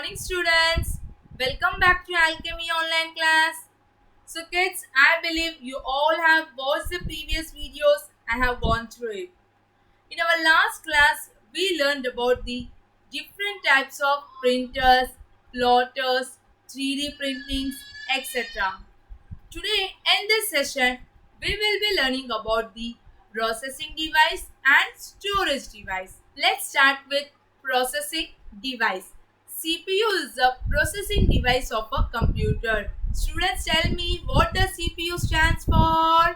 morning, students. Welcome back to Alchemy online class. So, kids, I believe you all have watched the previous videos. I have gone through it. In our last class, we learned about the different types of printers, plotters, 3D printings, etc. Today, in this session, we will be learning about the processing device and storage device. Let's start with processing device. CPU is the processing device of a computer. Students, tell me what the CPU stands for.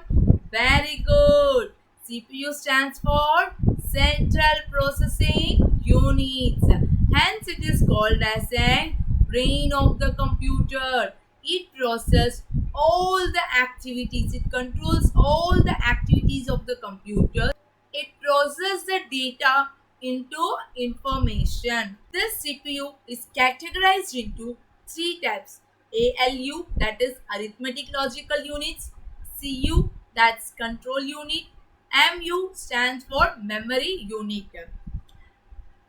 Very good. CPU stands for Central Processing Units. Hence, it is called as a brain of the computer. It processes all the activities. It controls all the activities of the computer. It processes the data into information. This CPU is categorized into three types: ALU, that is arithmetic logical units; CU, that's control unit; MU stands for memory unit.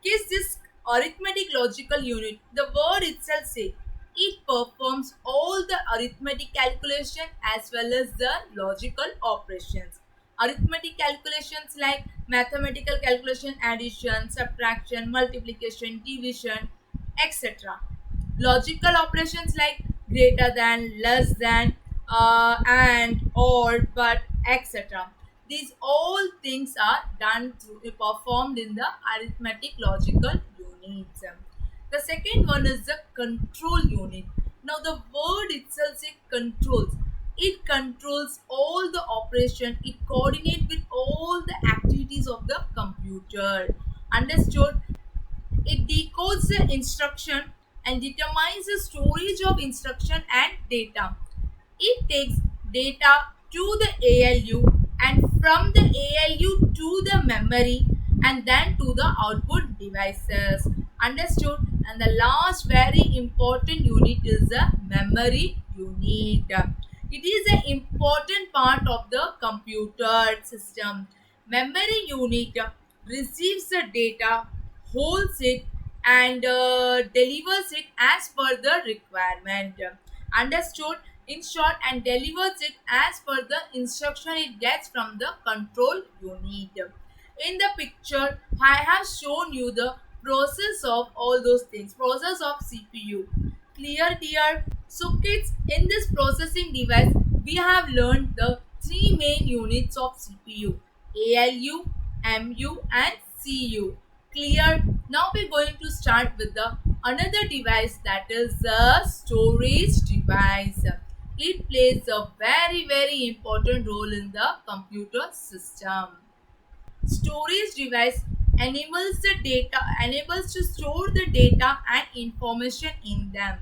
Is this arithmetic logical unit? The word itself says it performs all the arithmetic calculation as well as the logical operations. Arithmetic calculations like mathematical calculation, addition, subtraction, multiplication, division, etc. Logical operations like greater than, less than, and, or, but, etc. These all things are done performed in the arithmetic logical units. The second one is the control unit. Now the word itself says controls. It controls all the operation. It coordinates with all the activities of the computer. Understood? It decodes the instruction and determines the storage of instruction and data. It takes data to the ALU and from the ALU to the memory and then to the output devices. Understood? And the last very important unit is the memory unit. It is an important part of the computer system. Memory unit receives the data, holds it, and delivers it as per the requirement. Understood? In short, and delivers it as per the instruction it gets from the control unit. In the picture, I have shown you the process of all those things, process of CPU. Clear, dear? So, kids, in this processing device, we have learned the three main units of CPU: ALU, MU, and CU. Clear? Now we're going to start with the another device, that is the storage device. It plays a very important role in the computer system. Storage device enables to store the data and information in them.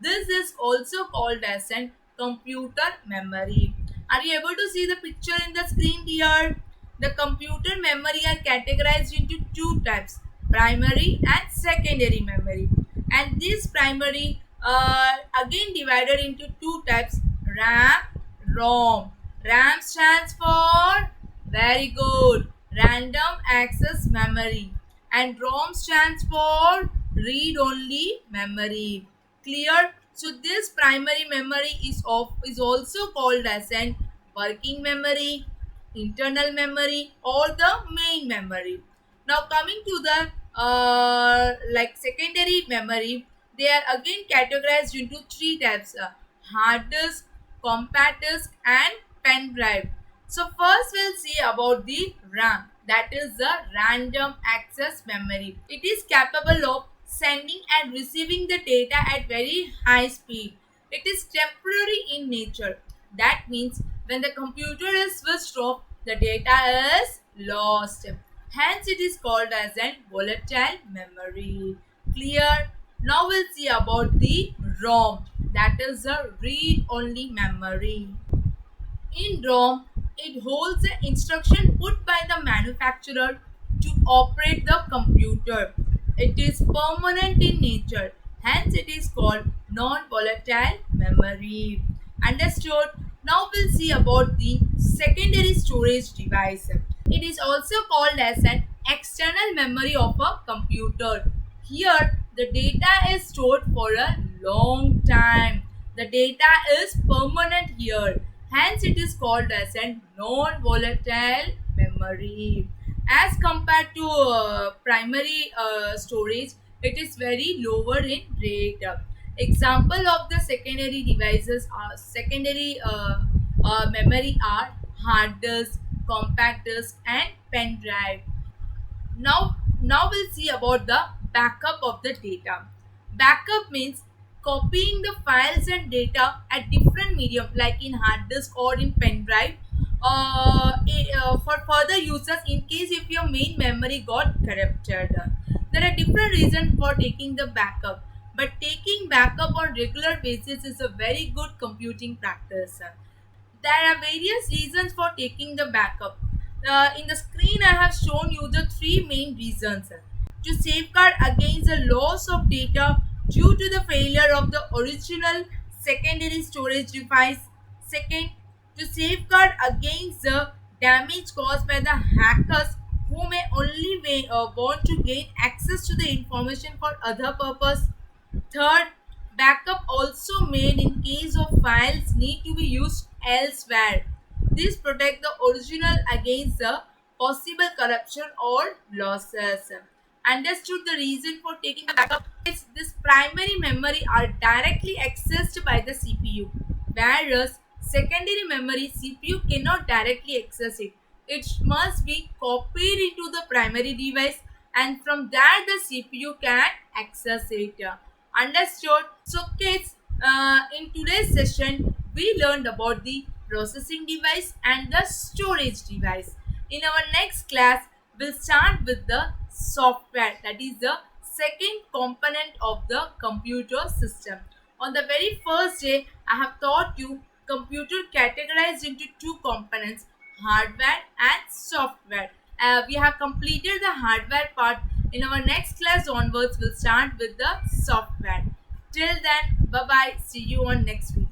This is also called as an computer memory. Are you able to see the picture in the screen here? The computer memory are categorized into two types: primary and secondary memory. And this primary again divided into two types: RAM, ROM. RAM stands for, very good, random access memory, and ROM stands for read only memory. Clear? So this primary memory is also called as an working memory, internal memory, or the main memory. Now coming to the like secondary memory, they are again categorized into three types: hard disk, compact disk, and pen drive. So first we'll see about the RAM, that is the random access memory. It is capable of sending and receiving the data at very high speed. It is temporary in nature. That means when the computer is switched off, the data is lost. Hence it is called as a volatile memory. Clear? Now we'll see about the ROM, that is the read only memory. In ROM, it holds the instruction put by the manufacturer to operate the computer. It is permanent in nature, hence it is called non-volatile memory. Understood? Now we'll see about the secondary storage device. It is also called as an external memory of a computer. Here, The data is stored for a long time. The data is permanent here. Hence, it is called as a non-volatile memory. As compared to primary storage, it is very lower in rate. Example of the secondary devices are secondary memory are hard disk, compact disk, and pen drive. Now we'll see about the backup of the data. Backup means copying the files and data at different medium like in hard disk or in pen drive for further users in case if your main memory got corrupted. There are different reasons for taking the backup, but taking backup on regular basis is a very good computing practice. There are various reasons for taking the backup. In the screen, I have shown you the three main reasons. To safeguard against the loss of data due to the failure of the original secondary storage device. Second, to safeguard against the damage caused by the hackers who may only want to gain access to the information for other purpose. Third, backup also made in case of files need to be used elsewhere. This protect the original against the possible corruption or losses. Understood the reason for taking the backup is this primary memory are directly accessed by the CPU, whereas secondary memory CPU cannot directly access it. It must be copied into the primary device and from there the CPU can access it. Understood? So kids, in today's session, we learned about the processing device and the storage device. In our next class, we'll start with the software, that is the second component of the computer system. On the very first day, I have taught you computer categorized into two components, hardware and software. We have completed the hardware part. In our next class onwards, we'll start with the software. Till then, bye bye. See you on next video.